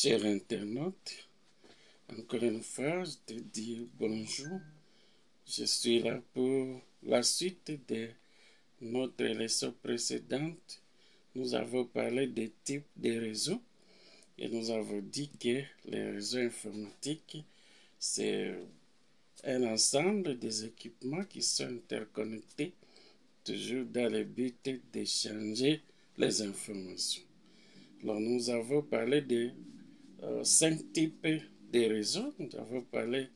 Chers internautes, encore une fois, je te dis bonjour. Je suis là pour la suite de notre leçon précédente. Nous avons parlé des types de réseaux et nous avons dit que les réseaux informatiques, c'est un ensemble des équipements qui sont interconnectés, toujours dans le but d'échanger les informations. Alors, nous avons parlé de 5 types de réseaux. Nous avons parlé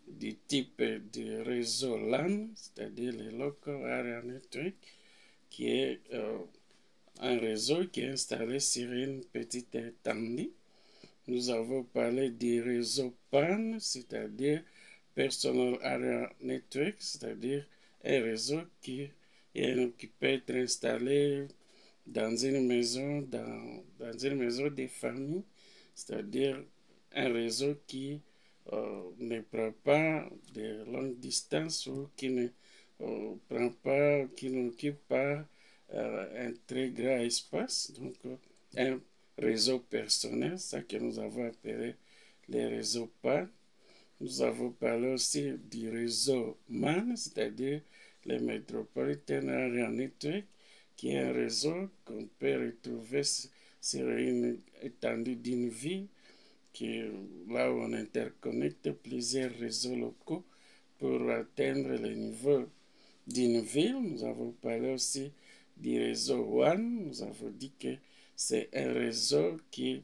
du type de réseau LAN, c'est-à-dire le Local Area Network, qui est un réseau qui est installé sur une petite étendue. Nous avons parlé du réseau PAN, c'est-à-dire Personal Area Network, c'est-à-dire un réseau qui peut être installé dans une maison, dans une maison de famille, c'est-à-dire un réseau qui ne prend pas de longue distance ou qui ne prend pas, qui n'occupe pas un très grand espace. Donc, un réseau personnel, ça que nous avons appelé les réseaux PAN. Nous avons parlé aussi du réseau MAN, c'est-à-dire les Metropolitan Area Network, qui est un réseau qu'on peut retrouver sur une étendue d'une ville, là où on interconnecte plusieurs réseaux locaux pour atteindre le niveau d'une ville. Nous avons parlé aussi du réseau WAN. Nous avons dit que c'est un réseau qui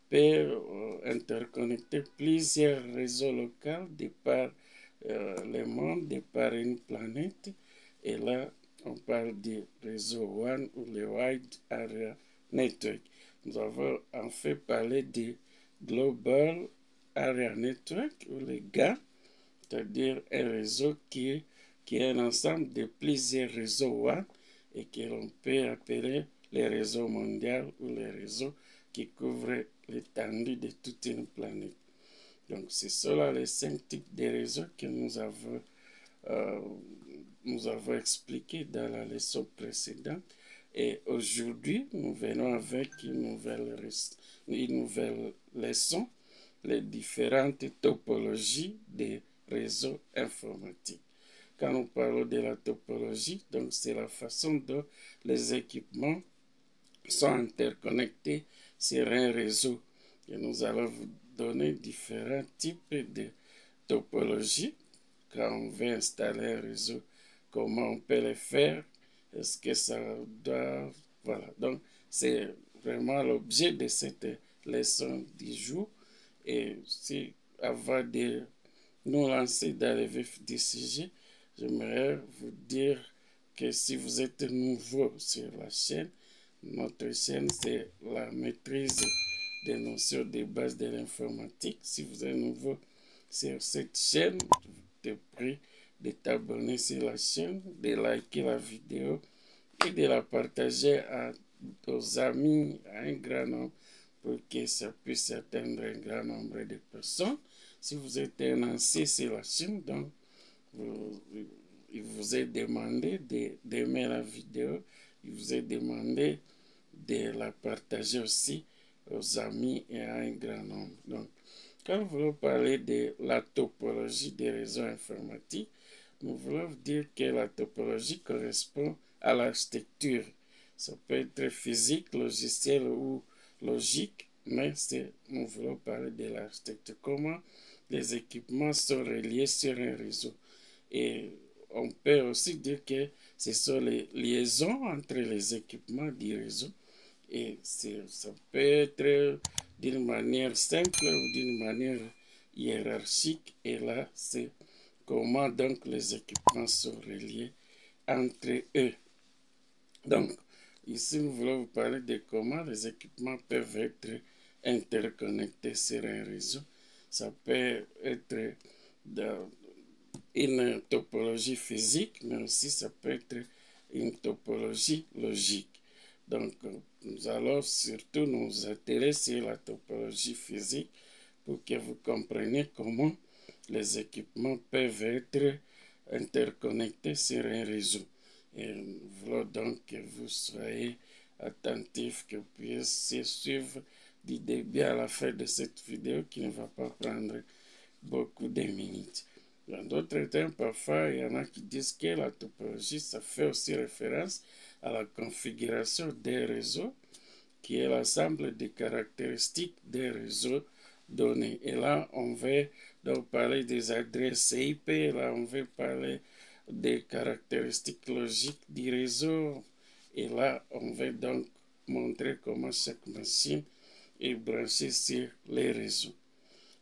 peut interconnecter plusieurs réseaux locaux de par le monde, de par une planète. Et là, on parle du réseau WAN ou le Wide Area Network. Nous avons en fait parlé du Global Area Network ou le GAN, c'est-à-dire un réseau qui est un ensemble de plusieurs réseaux WAN et que l'on peut appeler les réseaux mondiaux ou les réseaux qui couvrent l'étendue de toute une planète. Donc, c'est cela les 5 types de réseaux que nous avons expliqué dans la leçon précédente. Et aujourd'hui, nous venons avec une nouvelle leçon, les différentes topologies des réseaux informatiques. Quand nous parlons de la topologie, donc c'est la façon dont les équipements sont interconnectés sur un réseau. Et nous allons vous donner différents types de topologies. Quand on veut installer un réseau, comment on peut le faire? Est-ce que ça doit... Voilà, donc c'est vraiment l'objet de cette leçon du jour. Et si, avant de nous lancer dans le vif du sujet, j'aimerais vous dire que si vous êtes nouveau sur la chaîne, notre chaîne, c'est la maîtrise des notions de base de l'informatique. Si vous êtes nouveau sur cette chaîne, je te prie de t'abonner sur la chaîne, de liker la vidéo et de la partager à tes amis, à un grand nombre, pour que ça puisse atteindre un grand nombre de personnes. Si vous êtes un ancien sur la chaîne, donc il vous est demandé d'aimer la vidéo, il vous est demandé de la partager aussi aux amis et à un grand nombre. Donc, quand nous voulons parler de la topologie des réseaux informatiques, nous voulons dire que la topologie correspond à l'architecture. Ça peut être physique, logiciel ou logique, mais nous voulons parler de l'architecture. Comment les équipements sont reliés sur un réseau. Et on peut aussi dire que ce sont les liaisons entre les équipements du réseau. Et ça peut être d'une manière simple ou d'une manière hiérarchique. Et là, c'est comment donc les équipements sont reliés entre eux. Donc, ici, nous voulons vous parler de comment les équipements peuvent être interconnectés sur un réseau. Ça peut être une topologie physique, mais aussi ça peut être une topologie logique. Donc, nous allons surtout nous atteler sur la topologie physique pour que vous compreniez comment les équipements peuvent être interconnectés sur un réseau. Et nous voulons donc que vous soyez attentifs, que vous puissiez suivre du début à la fin de cette vidéo qui ne va pas prendre beaucoup de minutes. Dans d'autres termes, parfois, il y en a qui disent que la topologie, ça fait aussi référence à la configuration des réseaux, qui est l'ensemble des caractéristiques des réseaux donnés. Et là, on va donc parler des adresses IP, là, on va parler des caractéristiques logiques du réseau. Et là, on va donc montrer comment chaque machine est branchée sur les réseaux.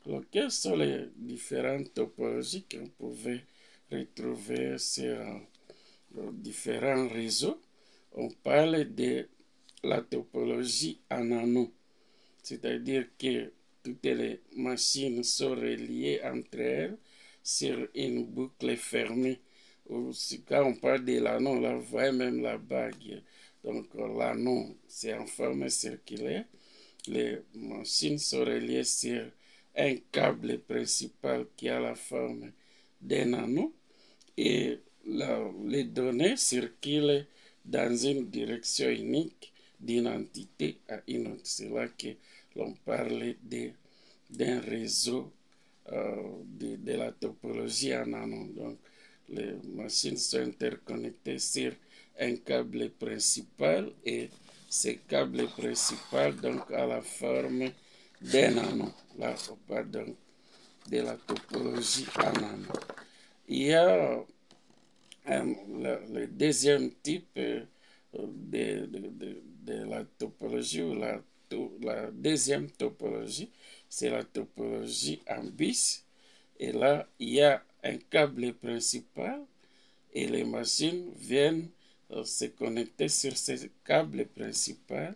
Alors, quelles sont les différentes topologies qu'on pouvait retrouver sur différents réseaux? On parle de la topologie en anneau, c'est-à-dire que toutes les machines sont reliées entre elles sur une boucle fermée. Ou quand on parle de l'anneau, là, vous voyez même la bague. Donc l'anneau, c'est en forme circulaire. Les machines sont reliées sur un câble principal qui a la forme d'un anneau et les données circulent dans une direction unique d'une entité à une autre. C'est là que l'on parle d'un réseau de la topologie en anneau. Donc, les machines sont interconnectées sur un câble principal et ce câble principal donc a la forme d'un anneau. Là, on parle donc de la topologie en anneau. Il y a le deuxième type de la topologie ou la deuxième topologie, c'est la topologie en bis. Et là, il y a un câble principal et les machines viennent se connecter sur ce câble principal.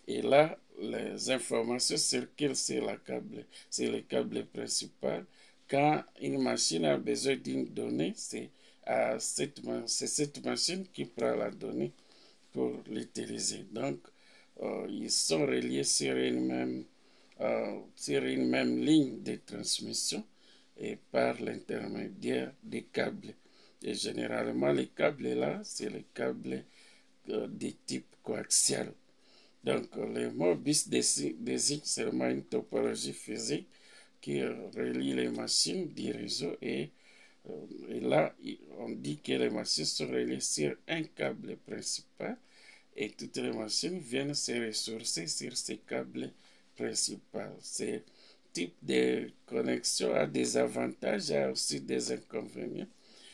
Et là, les informations circulent sur le câble principal. Quand une machine a besoin d'une donnée, c'est cette machine qui prend la donnée pour l'utiliser. Donc, ils sont reliés sur une même ligne de transmission et par l'intermédiaire des câbles. Et généralement, les câbles là, c'est les câbles de type coaxial. Donc, le mot bis désigne seulement une topologie physique qui relie les machines du réseau et là, on dit que les machines sont reliées sur un câble principal et toutes les machines viennent se ressourcer sur ce câble principal. Ce type de connexion a des avantages et aussi des inconvénients.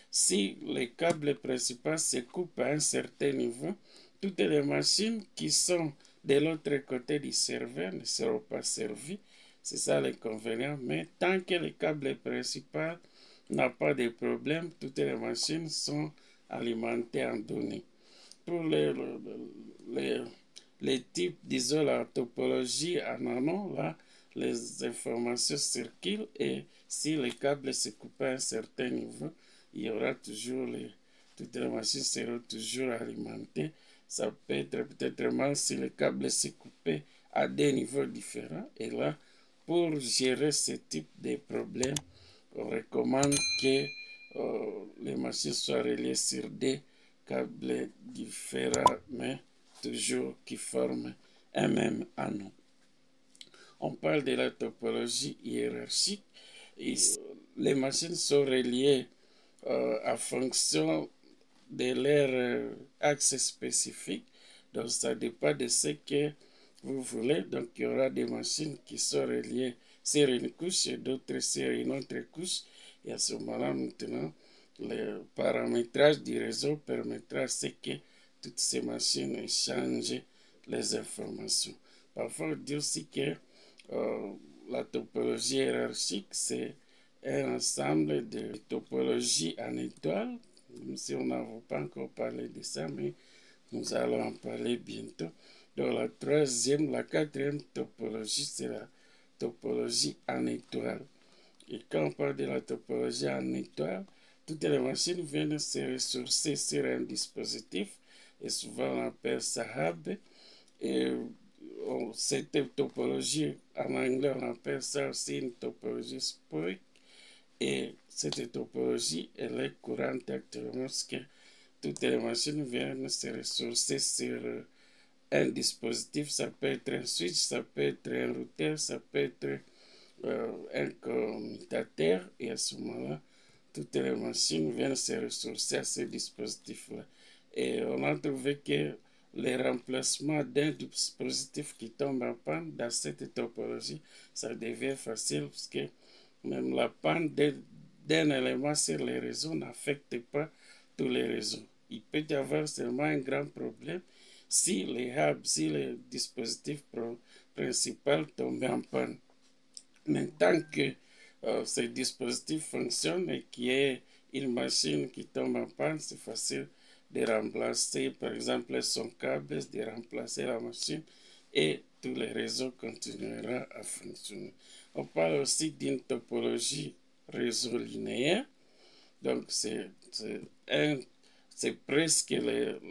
Si le câble principal se coupe à un certain niveau, toutes les machines qui sont de l'autre côté du serveur ne seront pas servies. C'est ça l'inconvénient. Mais tant que le câble principal n'a pas de problème, toutes les machines sont alimentées en données. Pour les types, disons la topologie en amont, là, les informations circulent et si le câble se coupe à un certain niveau, il y aura toujours toutes les machines seront toujours alimentées. Ça peut être peut-être mal si le câble s'est coupé à des niveaux différents. Et là, pour gérer ce type de problème, on recommande que les machines soient reliées sur des câbles différents, mais toujours qui forment un même anneau. On parle de la topologie hiérarchique. Les machines sont reliées en fonction de leur axe spécifique. Donc, ça dépend de ce que vous voulez. Donc, il y aura des machines qui sont reliées sur une couche et d'autres sur une autre couche. Et à ce moment-là, maintenant, le paramétrage du réseau permettra que toutes ces machines échangent les informations. Parfois, on dit aussi que la topologie hiérarchique, c'est un ensemble de topologies en étoile. Même si on n'a pas encore parlé de ça, mais nous allons en parler bientôt. Donc la quatrième topologie, c'est la topologie en étoile. Et quand on parle de la topologie en étoile, toutes les machines viennent se ressourcer sur un dispositif, et souvent on appelle ça hub. Et cette topologie, en anglais, on appelle ça aussi une topologie sporique. Et cette topologie, elle est courante actuellement parce que toutes les machines viennent se ressourcer sur un dispositif, ça peut être un switch, ça peut être un routeur, ça peut être un commutateur, et à ce moment-là, toutes les machines viennent se ressourcer à ce dispositif-là. Et on a trouvé que les remplacements d'un dispositif qui tombe en panne dans cette topologie, ça devient facile parce que même la panne d'un élément sur les réseaux n'affecte pas tous les réseaux. Il peut y avoir seulement un grand problème si les hubs, si le dispositif principal tombe en panne. Mais tant que ce dispositif fonctionne et qu'il y ait une machine qui tombe en panne, c'est facile de remplacer, par exemple, son câble, de remplacer la machine et tous les réseaux continueront à fonctionner. On parle aussi d'une topologie réseau linéaire. Donc, c'est presque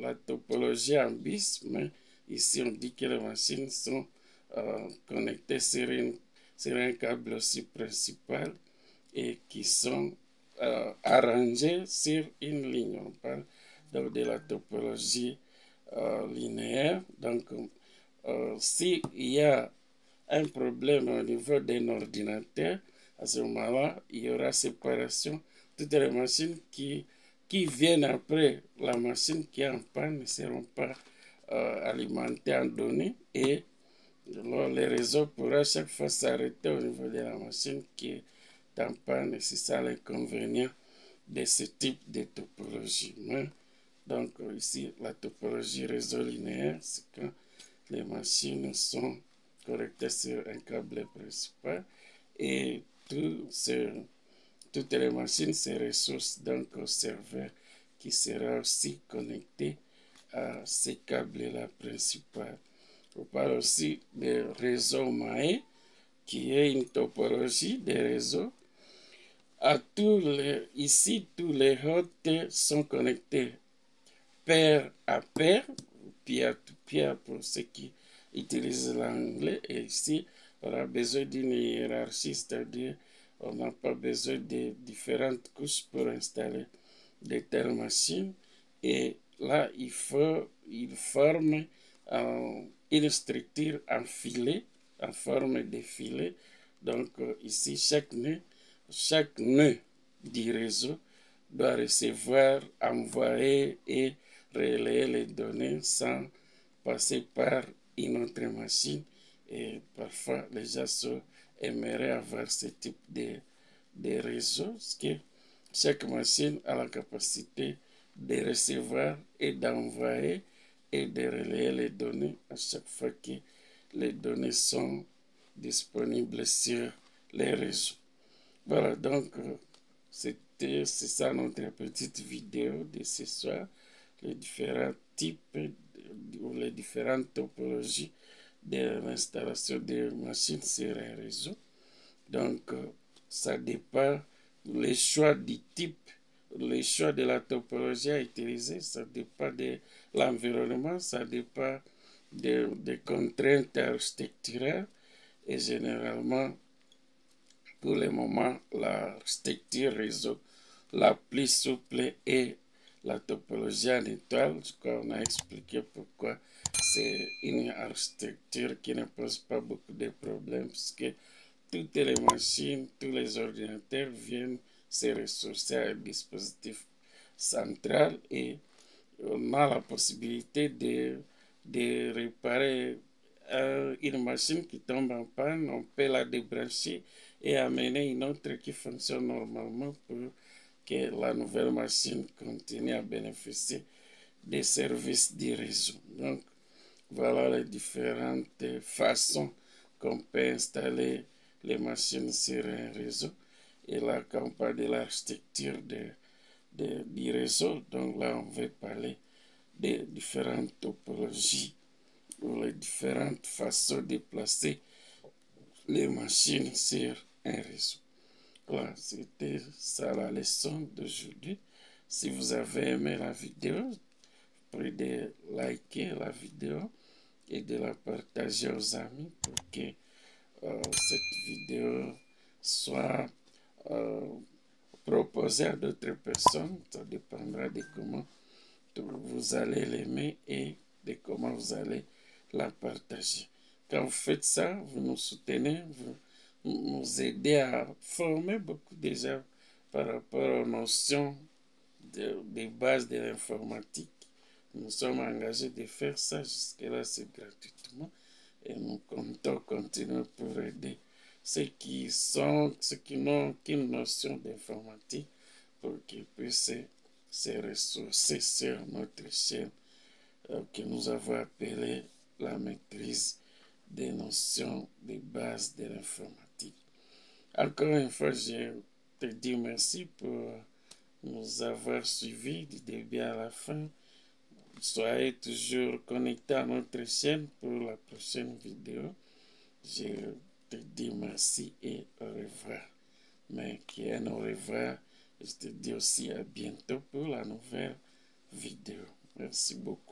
la topologie en bis, mais ici, on dit que les machines sont connectées sur un câble aussi principal et qui sont arrangées sur une ligne. On parle donc de la topologie linéaire. Donc, s'il y a un problème au niveau d'un ordinateur, à ce moment-là, il y aura séparation. Toutes les machines qui viennent après la machine qui est en panne ne seront pas alimentées en données et les réseaux pourront chaque fois s'arrêter au niveau de la machine qui est en panne et c'est ça l'inconvénient de ce type de topologie. Donc ici, la topologie réseau linéaire, c'est quand les machines sont connectées sur un câble principal et toutes les machines se ressourcent donc au serveur qui sera aussi connecté à ces câbles-là principaux. On parle aussi de réseau MAE, qui est une topologie de réseaux. Ici, tous les hôtes sont connectés pair à pair, peer-to-peer pour ceux qui utilisent l'anglais. Et ici, on a besoin d'une hiérarchie, c'est-à-dire on n'a pas besoin de différentes couches pour installer de telles machines. Et là, il forme une structure en filet, en forme de filet. Donc ici, chaque nœud du réseau doit recevoir, envoyer et relayer les données sans passer par une autre machine. Et parfois, les gens aimeraient avoir ce type de réseau, parce que chaque machine a la capacité de recevoir et d'envoyer et de relayer les données à chaque fois que les données sont disponibles sur les réseaux. Voilà, donc c'est ça notre petite vidéo de ce soir, les différents types ou les différentes topologies de l'installation des machines sur un réseau. Donc, ça dépend, les choix du type, les choix de la topologie à utiliser, ça dépend de l'environnement, ça dépend des contraintes architecturales et généralement, pour le moment, l'architecture réseau la plus souple est la topologie en étoile. Je crois qu'on a expliqué pourquoi c'est une architecture qui ne pose pas beaucoup de problèmes, puisque toutes les machines, tous les ordinateurs viennent se ressourcer à un dispositif central et on a la possibilité de réparer une machine qui tombe en panne, on peut la débrancher et amener une autre qui fonctionne normalement pour que la nouvelle machine continue à bénéficier des services du réseau. Donc, voilà les différentes façons qu'on peut installer les machines sur un réseau. Et là, quand on parle de l'architecture du réseau, donc là, on va parler des différentes topologies ou les différentes façons de placer les machines sur un réseau. Voilà, c'était ça la leçon d'aujourd'hui. Si vous avez aimé la vidéo, vous pouvez de liker la vidéo et de la partager aux amis pour que cette vidéo soit proposée à d'autres personnes. Ça dépendra de comment vous allez l'aimer et de comment vous allez la partager. Quand vous faites ça, vous nous soutenez, vous nous aidez à former beaucoup déjà par rapport aux notions des bases de l'informatique. Nous sommes engagés de faire ça, jusque-là c'est gratuitement, et nous comptons continuer pour aider ceux qui n'ont aucune notion d'informatique pour qu'ils puissent se ressourcer sur notre chaîne que nous avons appelée la maîtrise des notions de base de l'informatique. Encore une fois, je te dis merci pour nous avoir suivis du début à la fin. Soyez toujours connectés à notre chaîne pour la prochaine vidéo. Je te dis merci et au revoir. Mais qui est au revoir, je te dis aussi à bientôt pour la nouvelle vidéo. Merci beaucoup.